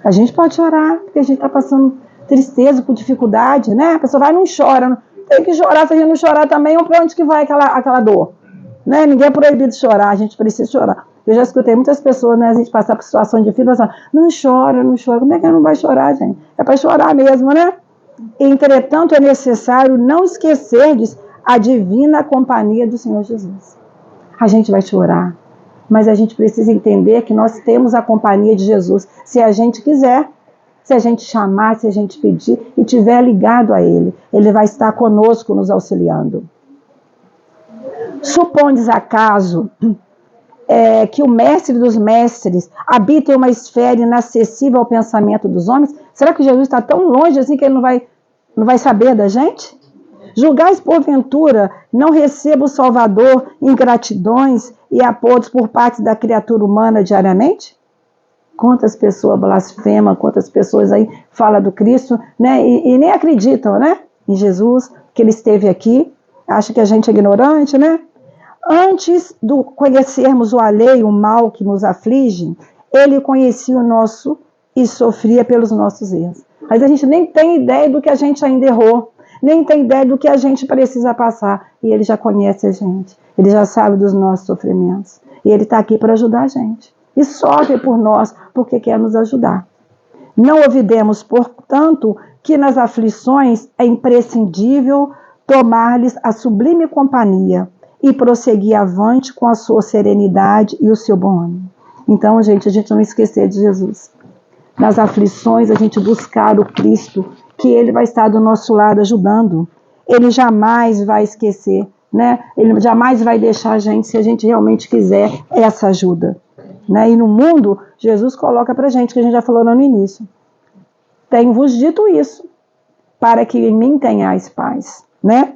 A gente pode chorar, porque a gente está passando tristeza, por dificuldade, né? A pessoa vai e não chora. Tem que chorar, se a gente não chorar também, para onde que vai aquela dor? Né? Ninguém é proibido de chorar, a gente precisa chorar. Eu já escutei muitas pessoas, né, a gente passar por situações difíceis, pensando, não chora, não chora. Como é que não vai chorar, gente? É para chorar mesmo, né? Entretanto, é necessário não esquecerdes a divina companhia do Senhor Jesus. A gente vai chorar, mas a gente precisa entender que nós temos a companhia de Jesus, se a gente quiser, se a gente chamar, se a gente pedir e estiver ligado a Ele. Ele vai estar conosco, nos auxiliando. Supondes acaso que o mestre dos mestres habita em uma esfera inacessível ao pensamento dos homens? Será que Jesus está tão longe assim que Ele não vai saber da gente? Julgais, porventura, não receba o Salvador ingratidões e apodos por parte da criatura humana diariamente? Quantas pessoas blasfemam, quantas pessoas aí falam do Cristo, né? E nem acreditam, né? Em Jesus, que Ele esteve aqui. Acha que a gente é ignorante, né? Antes de conhecermos o alheio, o mal que nos aflige, Ele conhecia o nosso e sofria pelos nossos erros. Mas a gente nem tem ideia do que a gente ainda errou, nem tem ideia do que a gente precisa passar. E Ele já conhece a gente, Ele já sabe dos nossos sofrimentos. E Ele está aqui para ajudar a gente. E sofre por nós, porque quer nos ajudar. Não olvidemos, portanto, que nas aflições é imprescindível tomar-lhes a sublime companhia e prosseguir avante com a sua serenidade e o seu bom ânimo. Então, gente, a gente não esquecer de Jesus. Nas aflições, a gente buscar o Cristo, que Ele vai estar do nosso lado ajudando. Ele jamais vai esquecer, né? Ele jamais vai deixar a gente, se a gente realmente quiser essa ajuda. Né? E no mundo, Jesus coloca pra gente, que a gente já falou no início. Tenho-vos dito isso, para que em mim tenhais paz, né?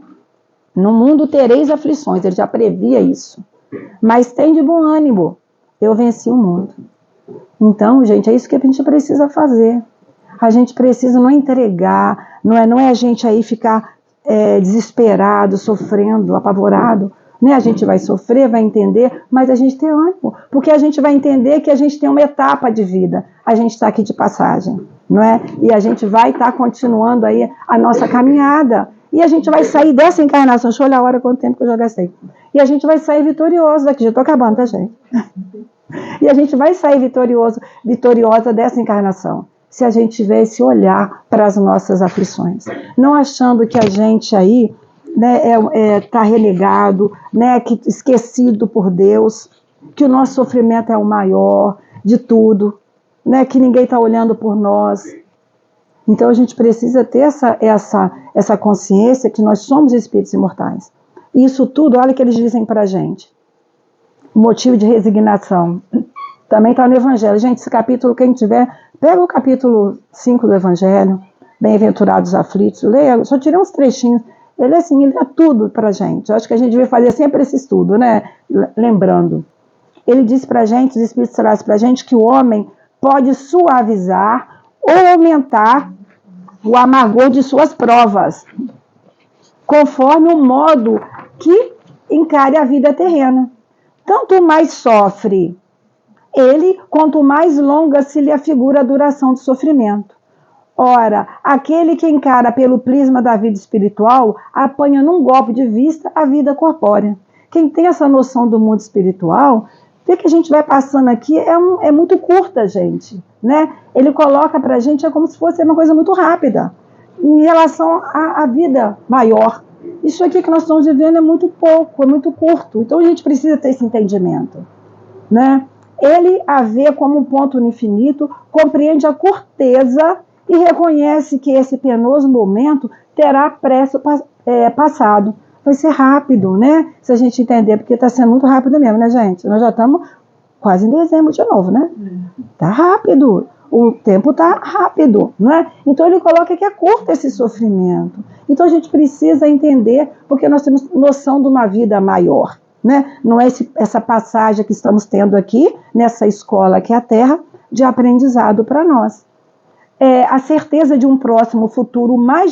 No mundo tereis aflições, ele já previa isso. Mas tem de bom ânimo, eu venci o mundo. Então, gente, é isso que a gente precisa fazer. A gente precisa não entregar, não é a gente aí ficar desesperado, sofrendo, apavorado. Né? A gente vai sofrer, vai entender, mas a gente tem ânimo, porque a gente vai entender que a gente tem uma etapa de vida. A gente está aqui de passagem, não é? E a gente vai estar continuando aí a nossa caminhada. E a gente vai sair dessa encarnação. Deixa eu olhar a hora, quanto tempo que eu já gastei. E a gente vai sair vitorioso daqui. Já estou acabando, tá, gente? E a gente vai sair vitoriosa dessa encarnação, se a gente tiver esse olhar para as nossas aflições. Não achando que a gente aí, né, tá renegado, né, que esquecido por Deus, que o nosso sofrimento é o maior de tudo, né, que ninguém está olhando por nós. Então a gente precisa ter essa consciência que nós somos espíritos imortais. E isso tudo, olha o que eles dizem para a gente. O motivo de resignação. Também está no Evangelho. Gente, esse capítulo, quem tiver, pega o capítulo 5 do Evangelho, Bem-aventurados aflitos, leia, só tirei uns trechinhos. Ele assim, ele dá tudo para a gente. Eu acho que a gente devia fazer sempre esse estudo, né? Lembrando. Ele diz para a gente, os Espíritos trazem para a gente, que o homem pode suavizar ou aumentar o amargor de suas provas, conforme o modo que encare a vida terrena. Tanto mais sofre ele, quanto mais longa se lhe afigura a duração do sofrimento. Ora, aquele que encara pelo prisma da vida espiritual, apanha num golpe de vista a vida corpórea. Quem tem essa noção do mundo espiritual, vê que a gente vai passando aqui, é muito curta, gente. Né? Ele coloca pra gente, é como se fosse uma coisa muito rápida, em relação à vida maior. Isso aqui que nós estamos vivendo é muito pouco, é muito curto. Então a gente precisa ter esse entendimento. Né? Ele a vê como um ponto no infinito, compreende a curteza e reconhece que esse penoso momento terá passado, vai ser rápido, né? Se a gente entender, porque está sendo muito rápido mesmo, né, gente? Nós já estamos quase em dezembro de novo, né? Tá rápido. O tempo tá rápido, não é? Então ele coloca que é curto esse sofrimento. Então a gente precisa entender, porque nós temos noção de uma vida maior, né? Não é essa passagem que estamos tendo aqui, nessa escola que é a Terra, de aprendizado para nós. A certeza de um próximo futuro mais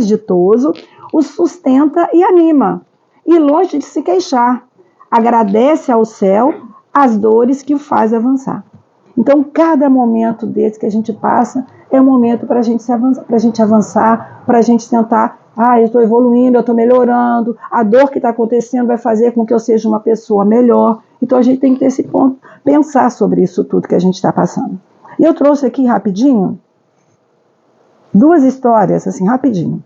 ditoso o sustenta e anima, e longe de se queixar, agradece ao céu as dores que o faz avançar. Então, cada momento desse que a gente passa é um momento para a gente avançar, para a gente tentar, eu estou evoluindo, eu estou melhorando, a dor que está acontecendo vai fazer com que eu seja uma pessoa melhor. Então, a gente tem que ter esse ponto, pensar sobre isso tudo que a gente está passando. E eu trouxe aqui rapidinho 2 histórias, assim, rapidinho,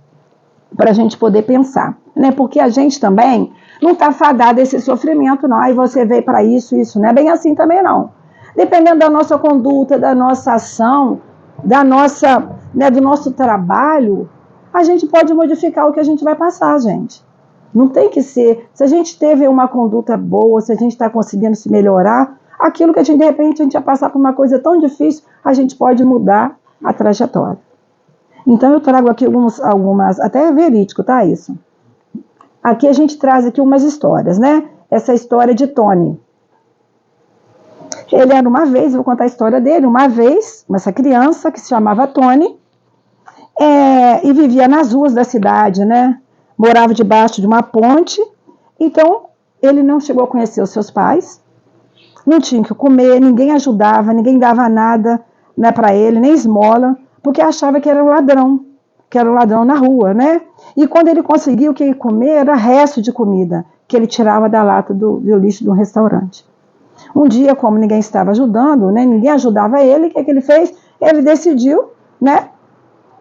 para a gente poder pensar, né? Porque a gente também não está fadado a esse sofrimento, não. Aí você veio para isso, não é bem assim também, não. Dependendo da nossa conduta, da nossa ação, do nosso trabalho, a gente pode modificar o que a gente vai passar, gente. Não tem que ser. Se a gente teve uma conduta boa, se a gente está conseguindo se melhorar, aquilo que de repente a gente vai passar por uma coisa tão difícil, a gente pode mudar a trajetória. Então eu trago aqui algumas, até é verídico, tá, isso? Aqui a gente traz aqui umas histórias, né? Essa história de Tony. Ele era uma vez, vou contar a história dele, uma vez, essa criança que se chamava Tony, e vivia nas ruas da cidade, né? Morava debaixo de uma ponte, então ele não chegou a conhecer os seus pais, não tinha o que comer, ninguém ajudava, ninguém dava nada, né, para ele, nem esmola, porque achava que era um ladrão na rua, né? E quando ele conseguiu o que comer, era resto de comida, que ele tirava da lata do lixo de um restaurante. Um dia, como ninguém estava ajudando, né, ninguém ajudava ele, o que ele fez? Ele decidiu, né?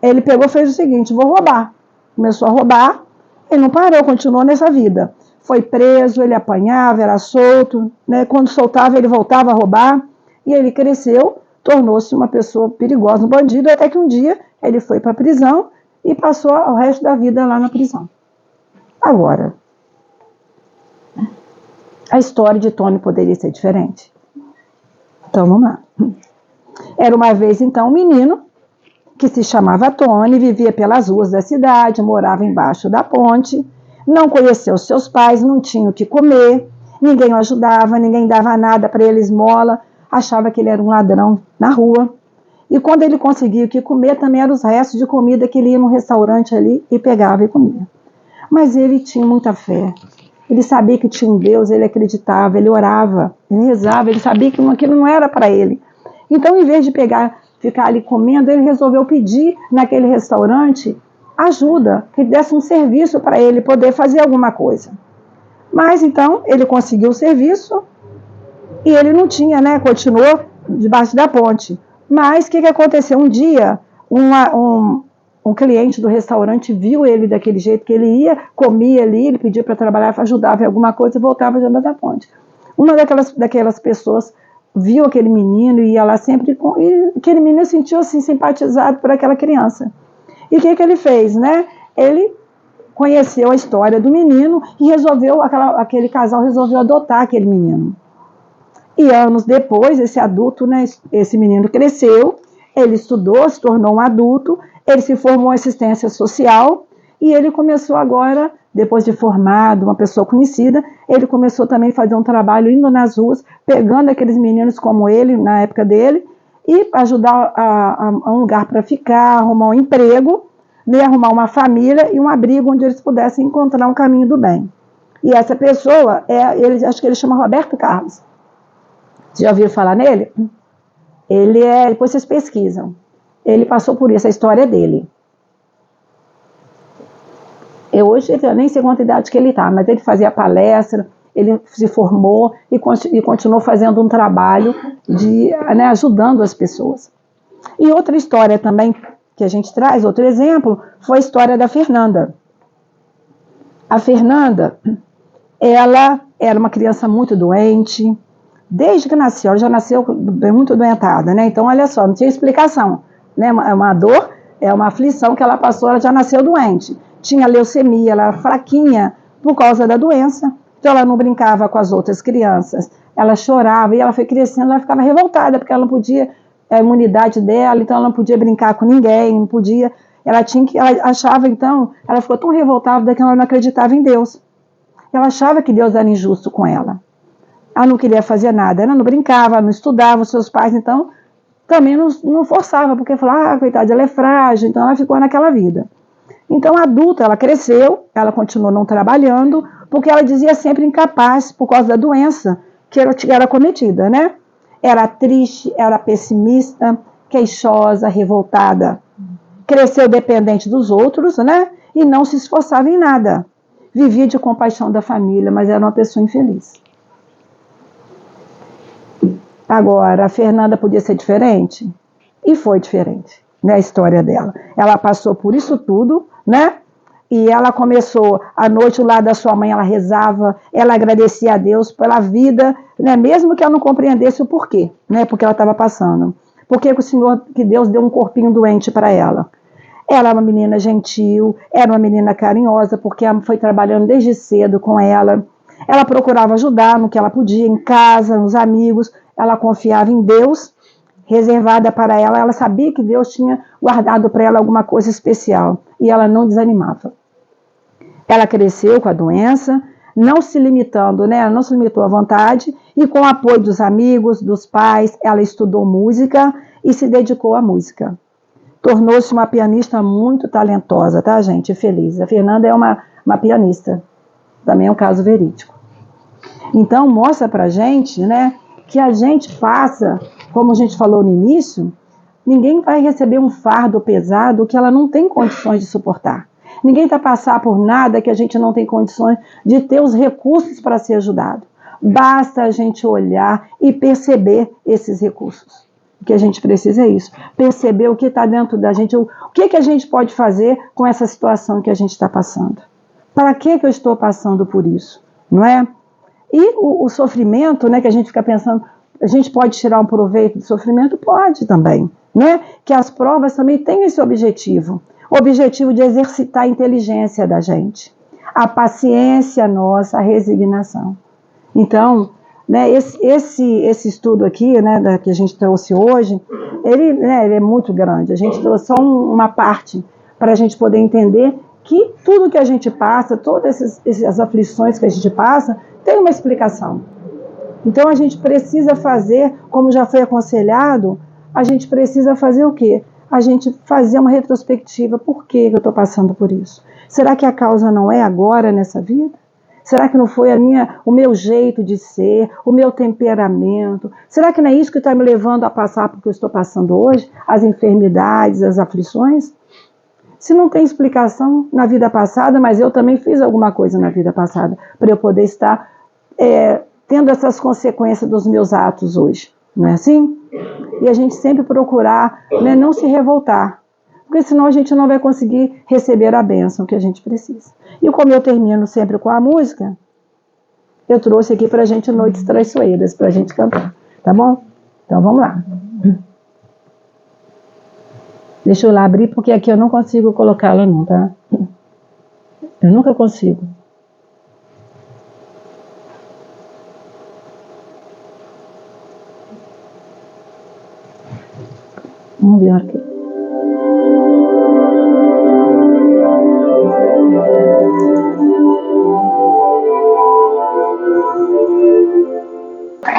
Ele pegou e fez o seguinte, vou roubar. Começou a roubar, ele não parou, continuou nessa vida. Foi preso, ele apanhava, era solto, né? Quando soltava, ele voltava a roubar, e ele cresceu, tornou-se uma pessoa perigosa, um bandido, até que um dia ele foi para a prisão e passou o resto da vida lá na prisão. Agora, a história de Tony poderia ser diferente? Então, vamos lá. Era uma vez, então, um menino que se chamava Tony, vivia pelas ruas da cidade, morava embaixo da ponte, não conheceu seus pais, não tinha o que comer, ninguém o ajudava, ninguém dava nada para ele, esmola, achava que ele era um ladrão na rua. E quando ele conseguia o que comer, também eram os restos de comida que ele ia no restaurante ali e pegava e comia. Mas ele tinha muita fé. Ele sabia que tinha um Deus, ele acreditava, ele orava, ele rezava, ele sabia que aquilo não era para ele. Então, em vez de ficar ali comendo, ele resolveu pedir naquele restaurante ajuda, que desse um serviço para ele poder fazer alguma coisa. Mas, então, ele conseguiu o serviço e ele não tinha, né? Continuou debaixo da ponte. Mas, o que aconteceu? Um dia, um cliente do restaurante viu ele daquele jeito que ele ia, comia ali, ele pedia para trabalhar, ajudava em alguma coisa e voltava debaixo da ponte. Uma daquelas pessoas viu aquele menino e ia lá sempre, e aquele menino sentiu assim, simpatizado por aquela criança. E o que ele fez, né? Ele conheceu a história do menino e aquele casal resolveu adotar aquele menino. E anos depois, esse adulto, né, esse menino cresceu, ele estudou, se tornou um adulto, ele se formou em assistência social e ele começou agora, depois de formado, uma pessoa conhecida, ele começou também a fazer um trabalho indo nas ruas, pegando aqueles meninos como ele, na época dele, e ajudar a um lugar para ficar, arrumar um emprego, né, arrumar uma família e um abrigo onde eles pudessem encontrar um caminho do bem. E essa pessoa, acho que ele chama Roberto Carlos. Vocês já ouviram falar nele? Depois vocês pesquisam. Ele passou por isso, a história dele. Hoje eu nem sei quanta idade que ele está, mas ele fazia palestra, ele se formou e continuou fazendo um trabalho né, ajudando as pessoas. E outra história também que a gente traz, outro exemplo, foi a história da Fernanda. A Fernanda, ela era uma criança muito doente, desde que nasceu, ela já nasceu muito doentada, né? Então, olha só, não tinha explicação, né? É uma dor, é uma aflição que ela passou, ela já nasceu doente. O tinha leucemia, ela era fraquinha por causa da doença. Então ela não brincava com as outras crianças, ela chorava e ela foi crescendo, ela ficava revoltada, porque ela não podia, a imunidade dela, então ela não podia brincar com ninguém, não podia, ela achava então, ela ficou tão revoltada que ela não acreditava em Deus. Ela achava que Deus era injusto com ela. Ela não queria fazer nada, ela não brincava, não estudava, os seus pais então também não forçava, porque falava, coitada, ela é frágil, então ela ficou naquela vida. Então, adulta, ela cresceu, ela continuou não trabalhando, porque ela dizia sempre incapaz por causa da doença que era cometida, né? Era triste, era pessimista, queixosa, revoltada. Cresceu dependente dos outros, né? E não se esforçava em nada. Vivia de compaixão da família, mas era uma pessoa infeliz. Agora, a Fernanda podia ser diferente? E foi diferente, né, a história dela. Ela passou por isso tudo, né? E ela começou, à noite, ao lado da sua mãe, ela rezava, ela agradecia a Deus pela vida, né, mesmo que ela não compreendesse o porquê, né, porque ela estava passando. Porque o Senhor, que Deus deu um corpinho doente para ela. Ela era uma menina gentil, era uma menina carinhosa, porque ela foi trabalhando desde cedo com ela. Ela procurava ajudar no que ela podia, em casa, nos amigos. Ela confiava em Deus, reservada para ela. Ela sabia que Deus tinha guardado para ela alguma coisa especial. E ela não desanimava. Ela cresceu com a doença, não se limitando, né? Ela não se limitou à vontade. E com o apoio dos amigos, dos pais, ela estudou música e se dedicou à música. Tornou-se uma pianista muito talentosa, tá, gente? Feliz. A Fernanda é uma pianista. Também é um caso verídico. Então, mostra pra gente, né, que a gente passa, como a gente falou no início, ninguém vai receber um fardo pesado que ela não tem condições de suportar. Ninguém vai passar por nada que a gente não tem condições de ter os recursos para ser ajudado. Basta a gente olhar e perceber esses recursos. O que a gente precisa é isso, perceber o que está dentro da gente, o que a gente pode fazer com essa situação que a gente está passando. Para que eu estou passando por isso, não é? E o sofrimento, né, que a gente fica pensando, a gente pode tirar um proveito do sofrimento? Pode também, né? Que as provas também têm esse objetivo, o objetivo de exercitar a inteligência da gente, a paciência nossa, a resignação. Então, né, esse estudo aqui, né, que a gente trouxe hoje, ele é muito grande. A gente trouxe só uma parte para a gente poder entender que tudo que a gente passa, todas essas aflições que a gente passa, tem uma explicação. Então a gente precisa fazer, como já foi aconselhado, a gente precisa fazer o quê? A gente fazer uma retrospectiva. Por que eu estou passando por isso? Será que a causa não é agora nessa vida? Será que não foi o meu jeito de ser, o meu temperamento? Será que não é isso que está me levando a passar por que eu estou passando hoje? As enfermidades, as aflições? Se não tem explicação na vida passada, mas eu também fiz alguma coisa na vida passada para eu poder estar tendo essas consequências dos meus atos hoje. Não é assim? E a gente sempre procurar, né, não se revoltar, porque senão a gente não vai conseguir receber a bênção que a gente precisa. E como eu termino sempre com a música, eu trouxe aqui para a gente Noites Traiçoeiras, para a gente cantar, tá bom? Então vamos lá. Deixa eu lá abrir, porque aqui eu não consigo colocá-la não, tá? Eu nunca consigo. Vamos ver aqui.